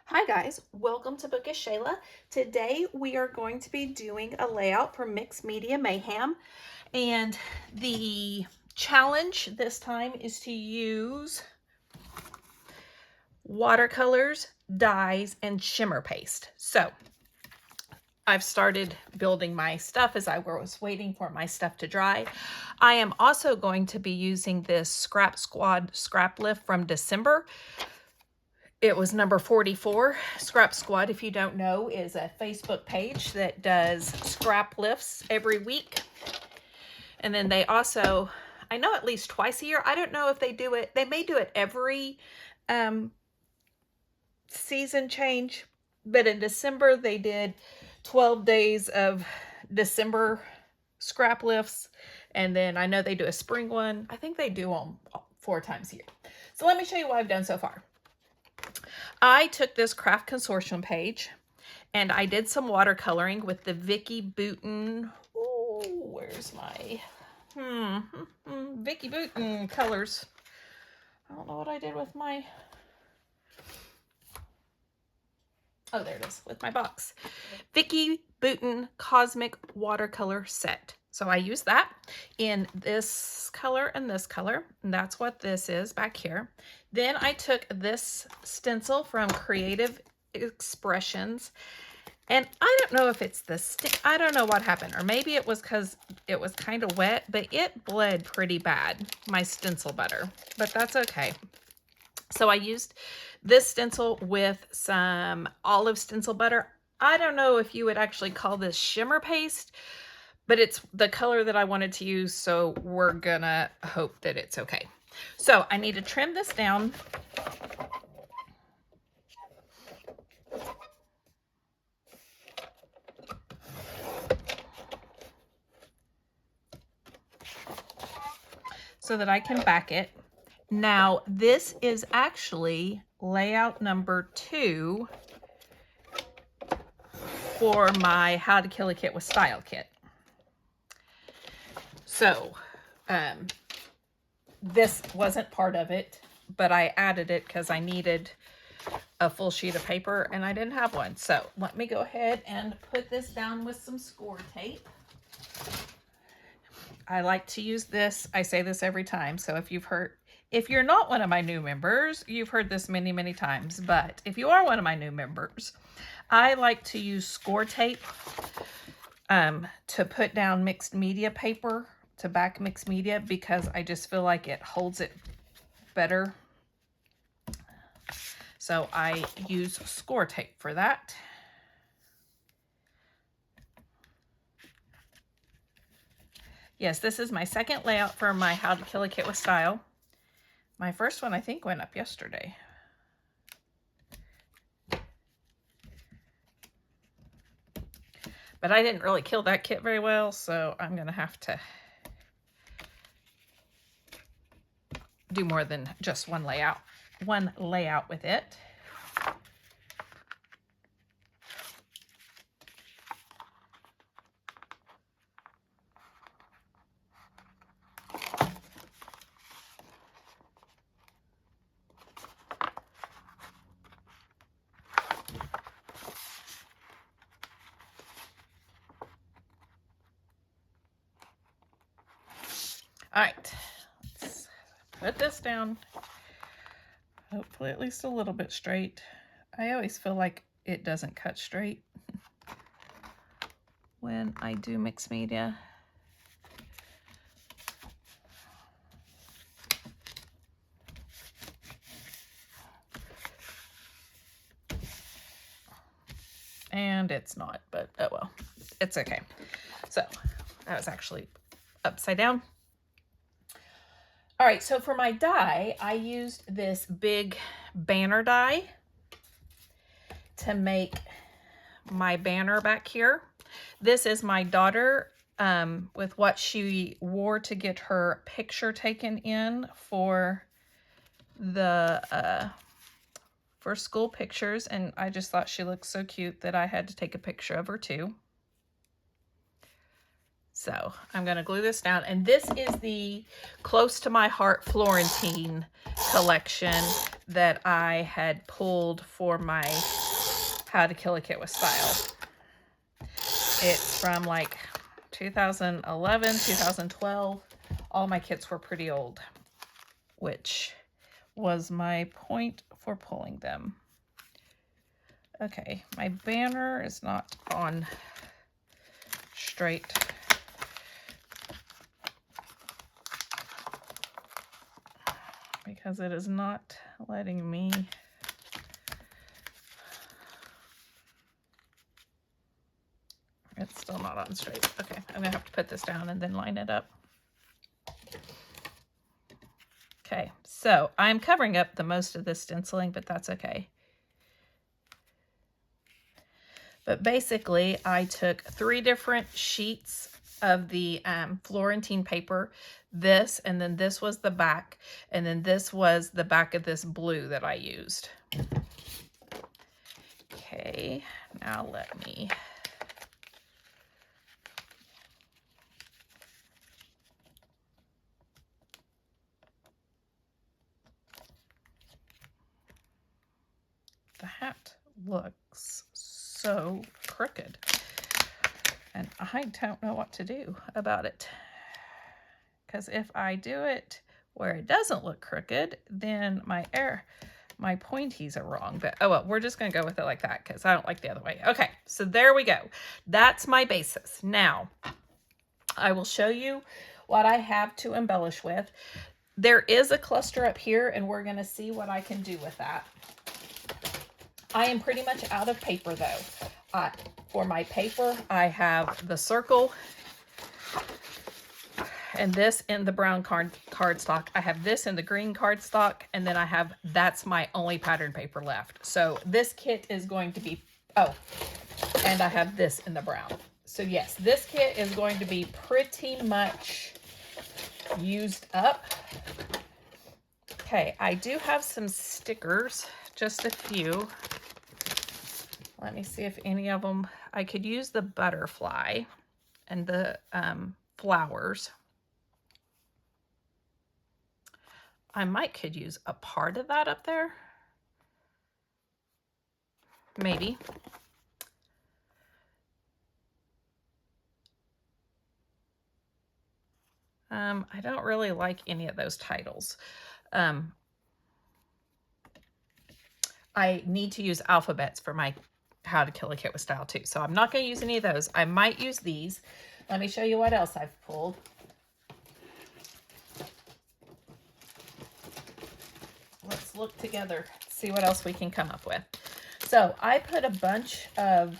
Hi guys, welcome to Bookish Shayla. Today we are going to be doing a layout for Media Mayhem, and the challenge this time is to use watercolors, dyes, and shimmer paste. So I've started building my stuff as I was waiting for my stuff to dry. I am also going to be using this Scrap Squad scrap lift from December. It was number 44. Scrap Squad, if you don't know, is a Facebook page that does scrap lifts every week. And then they also, I know at least twice a year. I don't know if they do it. They may do it every season change. But in December, they did 12 days of December scrap lifts. And then I know they do a spring one. I think they do them 4 times a year. So let me show you what I've done so far. I took this craft consortium page and I did some watercoloring with the Vicky Bouton. Oh, where's my Vicky Bouton colors? I don't know what I did with my. Oh, there it is, with my box. Vicky Bouton Cosmic Watercolor Set. So I used that in this color and this color. And that's what this is back here. Then I took this stencil from Creative Expressions. And I don't know if it's the I don't know what happened. Or maybe it was because it was kind of wet. But it bled pretty bad, my stencil butter. But that's okay. So I used this stencil with some olive stencil butter. I don't know if you would actually call this shimmer paste, but it's the color that I wanted to use, so we're gonna hope that it's okay. So I need to trim this down. So that I can back it. Now, this is actually layout number 2 for my How to Kill a Kit with Style kit. So, this wasn't part of it, but I added it because I needed a full sheet of paper and I didn't have one. So let me go ahead and put this down with some score tape. I like to use this. I say this every time. So if you're not one of my new members, you've heard this many, many times. But if you are one of my new members, I like to use score tape to put down mixed media paper, to back mixed media, because I just feel like it holds it better. So I use score tape for that. Yes, this is my second layout for my How to Kill a Kit with Style. My first one, I think, went up yesterday. But I didn't really kill that kit very well, so I'm going to have to do more than just one layout with it. All right, let's put this down. Hopefully at least a little bit straight. I always feel like it doesn't cut straight when I do mixed media. And it's not, but oh well, it's okay. So that was actually upside down. All right, so for my die, I used this big banner die to make my banner back here. This is my daughter with what she wore to get her picture taken in for the for school pictures, and I just thought she looked so cute that I had to take a picture of her too. So I'm going to glue this down. And this is the Close to My Heart Florentine collection that I had pulled for my How to Kill a Kit with Style. It's from like 2011, 2012. All my kits were pretty old, which was my point for pulling them. Okay, my banner is not on straight. Because it is not letting me. It's still not on straight. Okay, I'm gonna have to put this down and then line it up. Okay, so I'm covering up the most of this stenciling, but that's okay. But basically, I took 3 different sheets of the Florentine paper, this, and then this was the back, and then this was the back of this blue that I used. Okay, now let me... That looks so crooked, and I don't know what to do about it, because if I do it where it doesn't look crooked, then my pointies are wrong. But oh well, we're just gonna go with it like that because I don't like the other way. Okay, so there we go. That's my basis. Now I will show you what I have to embellish with. There is a cluster up here, and we're gonna see what I can do with that. I am pretty much out of paper though. For my paper, I have the circle and this in the brown cardstock. I have this in the green cardstock, and then that's my only pattern paper left. So this kit is going to be, oh, and I have this in the brown. So yes, this kit is going to be pretty much used up. Okay, I do have some stickers, just a few. Let me see if any of them, I could use the butterfly and the flowers. I could use a part of that up there. Maybe. I don't really like any of those titles. I need to use alphabets for my How to Kill a Kit with Style too. So I'm not going to use any of those. I might use these. Let me show you what else I've pulled. Let's look together, see what else we can come up with. So I put a bunch of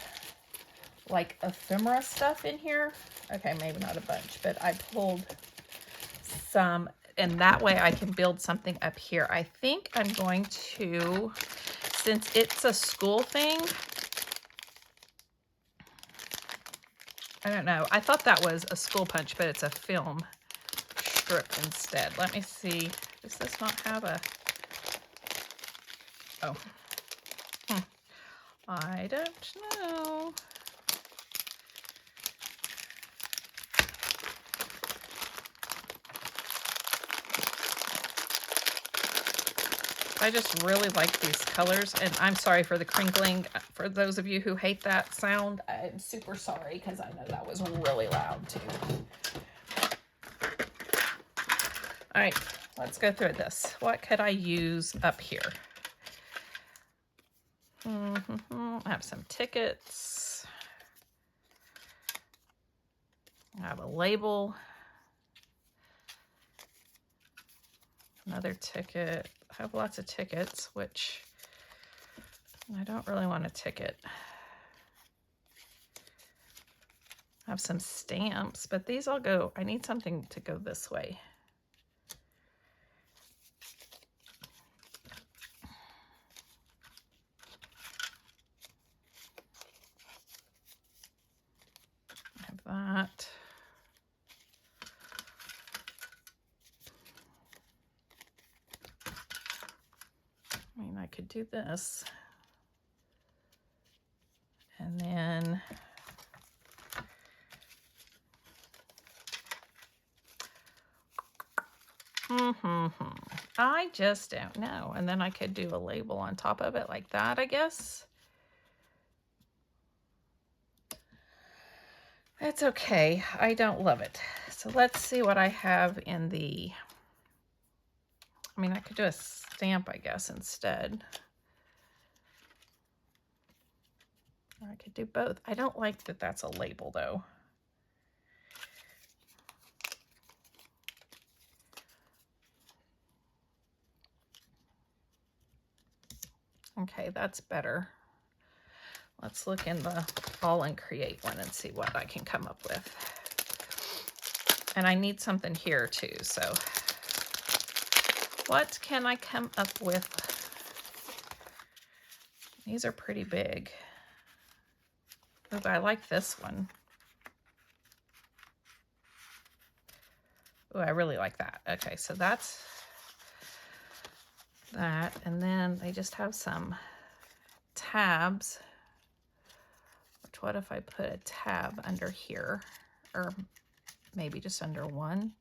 like ephemera stuff in here. Okay, maybe not a bunch, but I pulled some, and that way I can build something up here. I think I'm going to, since it's a school thing, I don't know. I thought that was a school punch, but it's a film strip instead. Let me see. Does this not have a... Oh. I don't know. I just really like these colors, and I'm sorry for the crinkling. For those of you who hate that sound, I'm super sorry because I know that was really loud too. All right, let's go through this. What could I use up here? I have some tickets. I have a label. Another ticket. I have lots of tickets, which I don't really want a ticket. I have some stamps, but these all go, I need something to go this way. I have that. I mean, I could do this. And then I just don't know. And then I could do a label on top of it like that, I guess. That's okay. I don't love it. So let's see what I have in the... I mean, I could do a stamp, I guess, instead. Or I could do both. I don't like that that's a label, though. Okay, that's better. Let's look in the All and Create one and see what I can come up with. And I need something here too, so what can I come up with? These are pretty big. Oh, I like this one. Oh, I really like that. Okay, so that's that. And then they just have some tabs. Which, what if I put a tab under here? Or maybe just under one?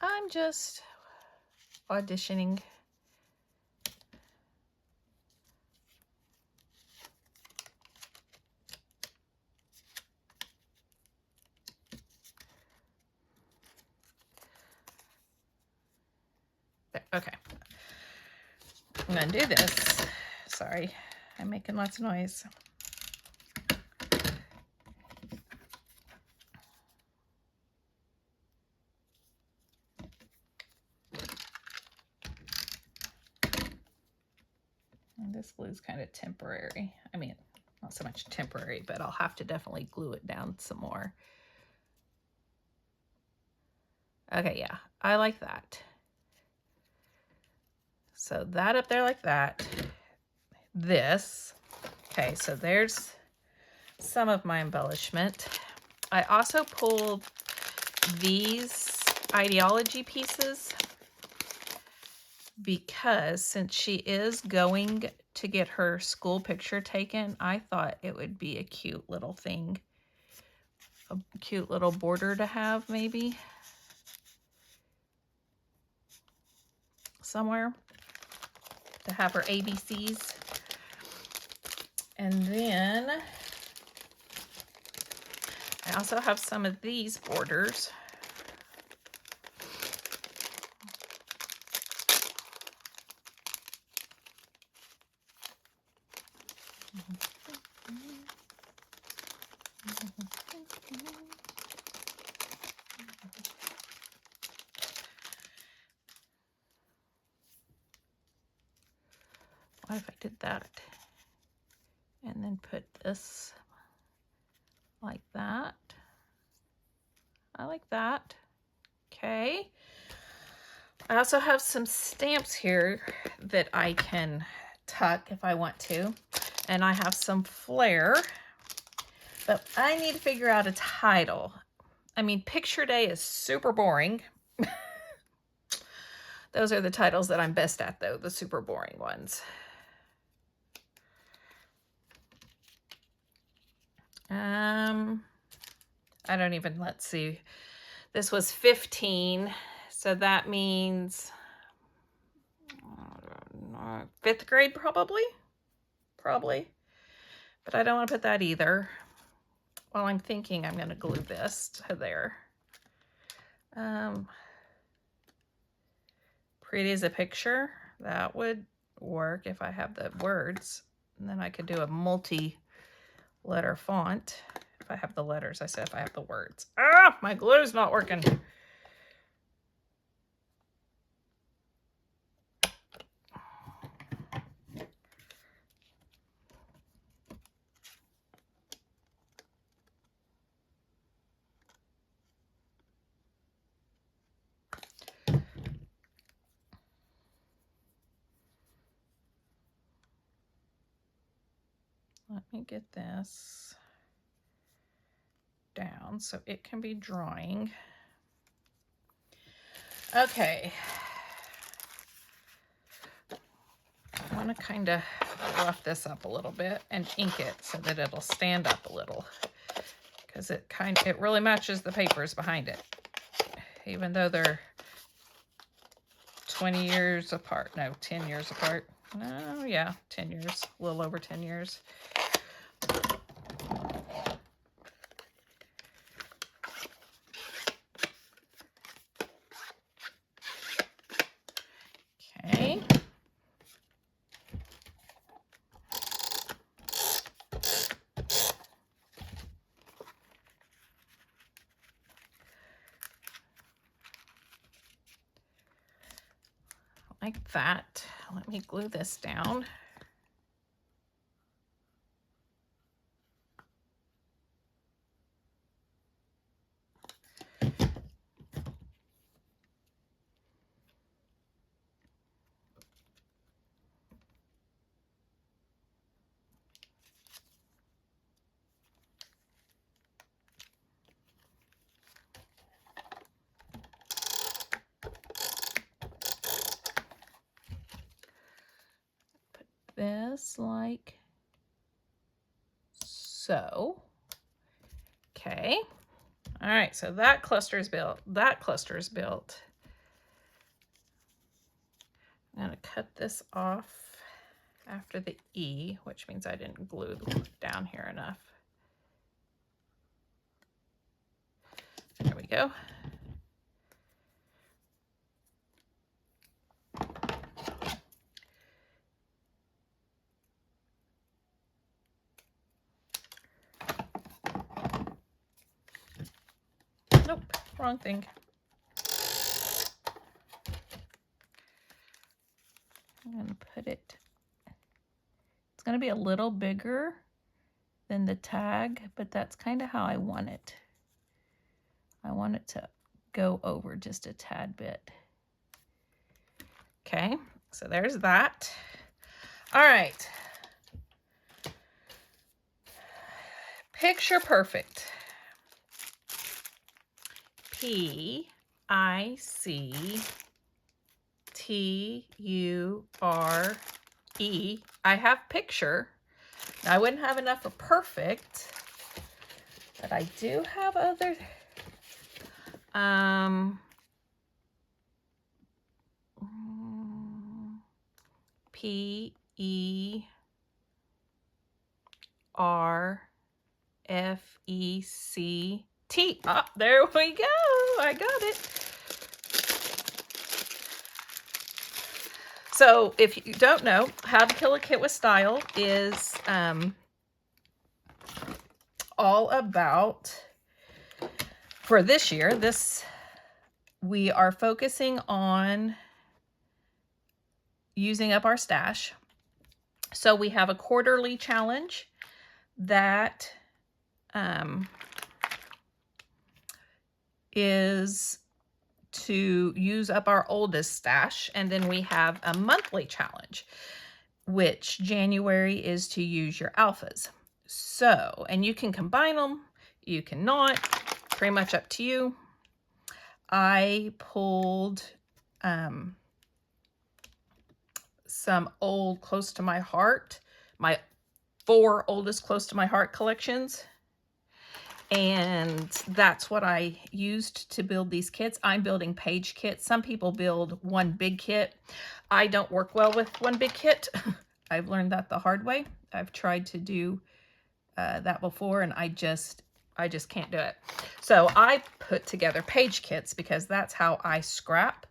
I'm just auditioning. There, okay. I'm gonna do this. Sorry, I'm making lots of noise. And this glue is kind of temporary. I mean, not so much temporary, but I'll have to definitely glue it down some more. Okay, yeah, I like that. So that up there like that. This. Okay, so there's some of my embellishment. I also pulled these ideology pieces because since she is going to get her school picture taken, I thought it would be a cute little thing. A cute little border to have maybe somewhere to have her ABCs. And then I also have some of these borders. What if I did that and then put this like that? I like that. Okay. I also have some stamps here that I can tuck if I want to. And I have some flair, but I need to figure out a title. I mean, picture day is super boring. Those are the titles that I'm best at though, the super boring ones. I don't even, let's see. This was 15, so that means 5th grade probably. But I don't want to put that either. Well, I'm thinking I'm going to glue this to there. Pretty as a picture. That would work if I have the words. And then I could do a multi-letter font. If I have the letters, I said if I have the words. Ah, my glue's not working. Let me get this. down so it can be drying. Okay. I want to kind of rough this up a little bit and ink it so that it'll stand up a little, because it really matches the papers behind it, even though they're 20 years apart. No, 10 years apart. Oh yeah, 10 years, a little over 10 years. Okay. Like that. Let me glue this down. This like so. Okay. All right, so that cluster is built. That cluster is built. I'm going to cut this off after the E, which means I didn't glue down here enough. There we go. Nope, wrong thing. I'm going to put it, it's going to be a little bigger than the tag, but that's kind of how I want it. I want it to go over just a tad bit. Okay, so there's that. All right. Picture perfect. P-I-C-T-U-R-E. I have picture. Now, I wouldn't have enough for perfect, but I do have other. P-E-R-F-E-C-T. Ah, there we go. I got it. So if you don't know, How to Kill a Kit with Style is all about, for this year, we are focusing on using up our stash. So we have a quarterly challenge that is to use up our oldest stash. And then we have a monthly challenge, which January is to use your alphas. So, and you can combine them, you cannot, pretty much up to you. I pulled some old close to my heart, my 4 oldest close to my heart collections. And that's what I used to build these kits. I'm building page kits. Some people build one big kit. I don't work well with one big kit. I've learned that the hard way. I've tried to do that before, and I just can't do it. So I put together page kits because that's how I scrap,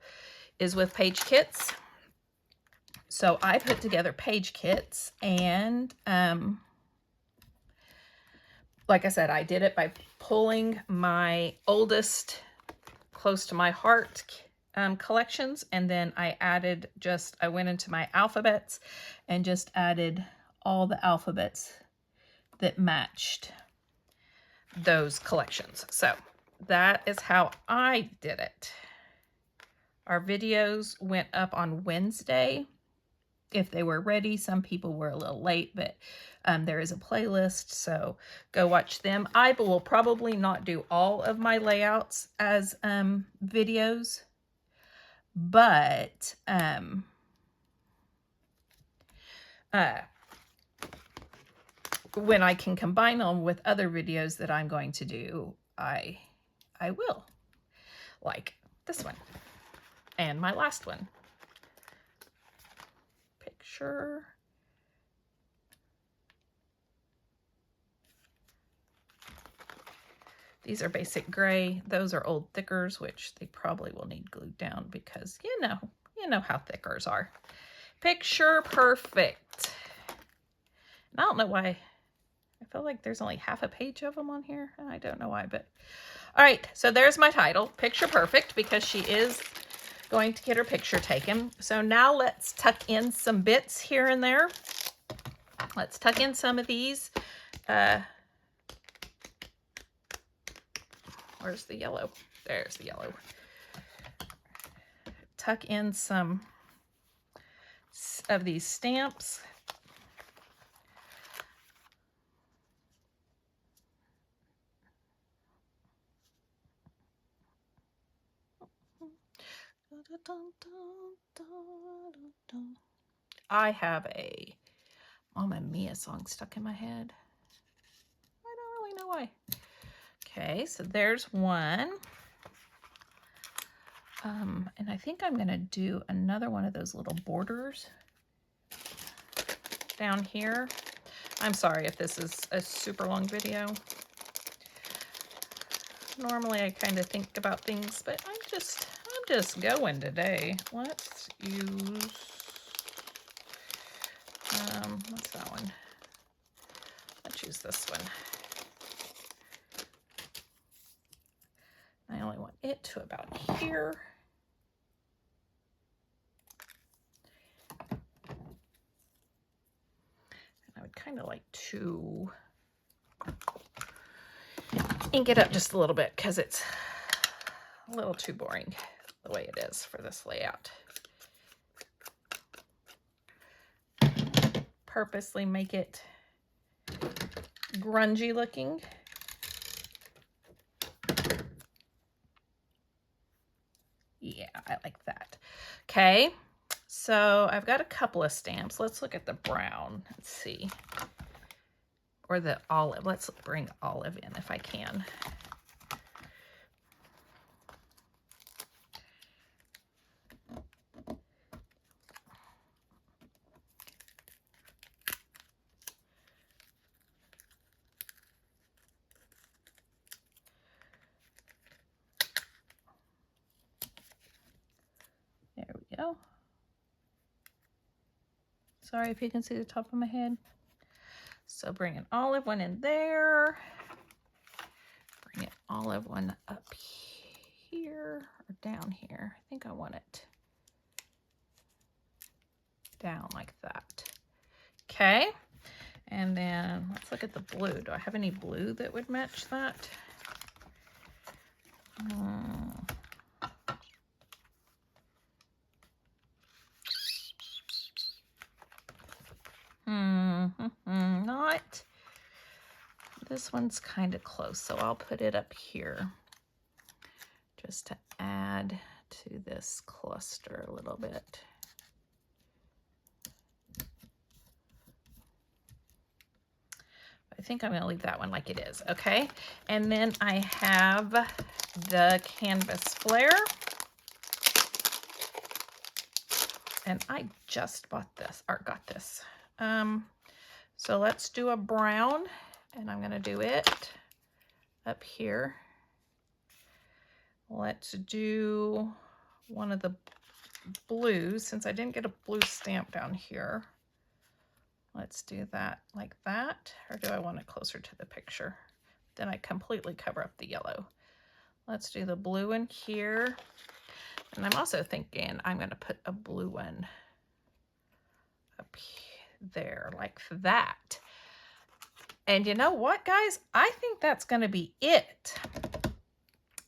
is with page kits. So I put together page kits, and like I said, I did it by pulling my oldest close to my heart collections, and then I went into my alphabets and just added all the alphabets that matched those collections. So that is how I did it. Our videos went up on Wednesday. if they were ready. Some people were a little late, but there is a playlist, so go watch them. I will probably not do all of my layouts as videos, but when I can combine them with other videos that I'm going to do, I will. Like this one and my last one. Picture. These are basic gray. Those are old thickers, which they probably will need glued down because you know how thickers are. Picture perfect. And I don't know why. I feel like there's only half a page of them on here. I don't know why, but all right. So there's my title, Picture Perfect, because she is going to get her picture taken. So now let's tuck in some bits here and there. Let's tuck in some of these. Where's the yellow? There's the yellow. Tuck in some of these stamps. I have a Mamma Mia song stuck in my head. I don't really know why. Okay, so there's one. And I think I'm going to do another one of those little borders down here. I'm sorry if this is a super long video. Normally I kind of think about things, but I'm just going today. Let's use, what's that one? Let's use this one. I only want it to about here. I would kind of like to ink it up just a little bit because it's a little too boring the way it is for this layout. Purposely make it grungy looking. Yeah, I like that. Okay, so I've got a couple of stamps. Let's look at the brown. Let's see. Or the olive. Let's bring olive in if I can. There we go. Sorry if you can see the top of my head. So bring an olive one in there. Bring an olive one up here or down here. I think I want it down like that. Okay. And then let's look at the blue. Do I have any blue that would match that? Not. This one's kind of close, so I'll put it up here just to add to this cluster a little bit. I think I'm going to leave that one like it is. Okay. And then I have the canvas flare. And I just bought this, or got this. So let's do a brown, and I'm going to do it up here. Let's do one of the blues, since I didn't get a blue stamp down here. Let's do that like that, or do I want it closer to the picture? Then I completely cover up the yellow. Let's do the blue in here. And I'm also thinking I'm going to put a blue one up there like that. And you know what, guys? I think that's going to be it.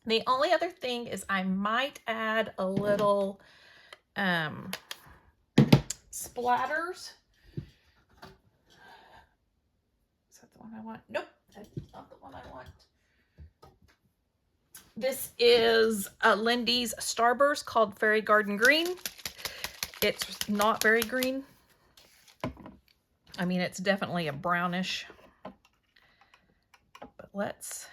The only other thing is I might add a little splatters. Is that the one I want? Nope, that's not the one I want. This is Lindy's Starburst called Fairy Garden Green. It's not very green. I mean, it's definitely a brownish. But let's...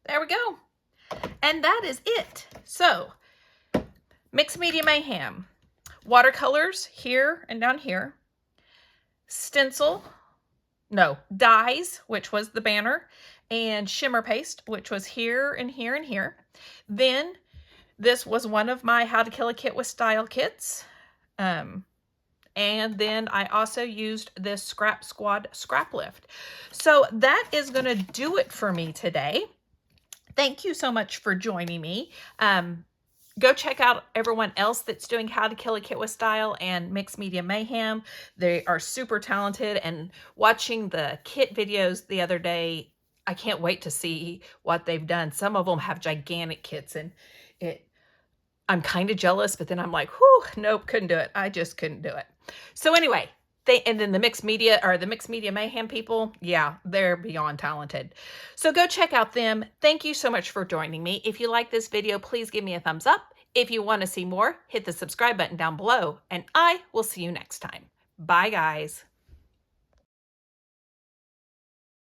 There we go. And that is it. So, Mixed Media Mayhem. Watercolors here and down here. Stencil. No, dies, which was the banner. And shimmer paste, which was here and here and here. Then, this was one of my How to Kill a Kit with Style kits. And then I also used this Scrap Squad Scrap Lift. So that is going to do it for me today. Thank you so much for joining me. Go check out everyone else that's doing How to Kill a Kit with Style and Mixed Media Mayhem. They are super talented, and watching the kit videos the other day, I can't wait to see what they've done. Some of them have gigantic kits, and I'm kind of jealous, but then I'm like, whew, nope, couldn't do it. I just couldn't do it. So anyway, and then the Mixed Media Mayhem people, yeah, they're beyond talented. So go check out them. Thank you so much for joining me. If you like this video, please give me a thumbs up. If you want to see more, hit the subscribe button down below, and I will see you next time. Bye, guys.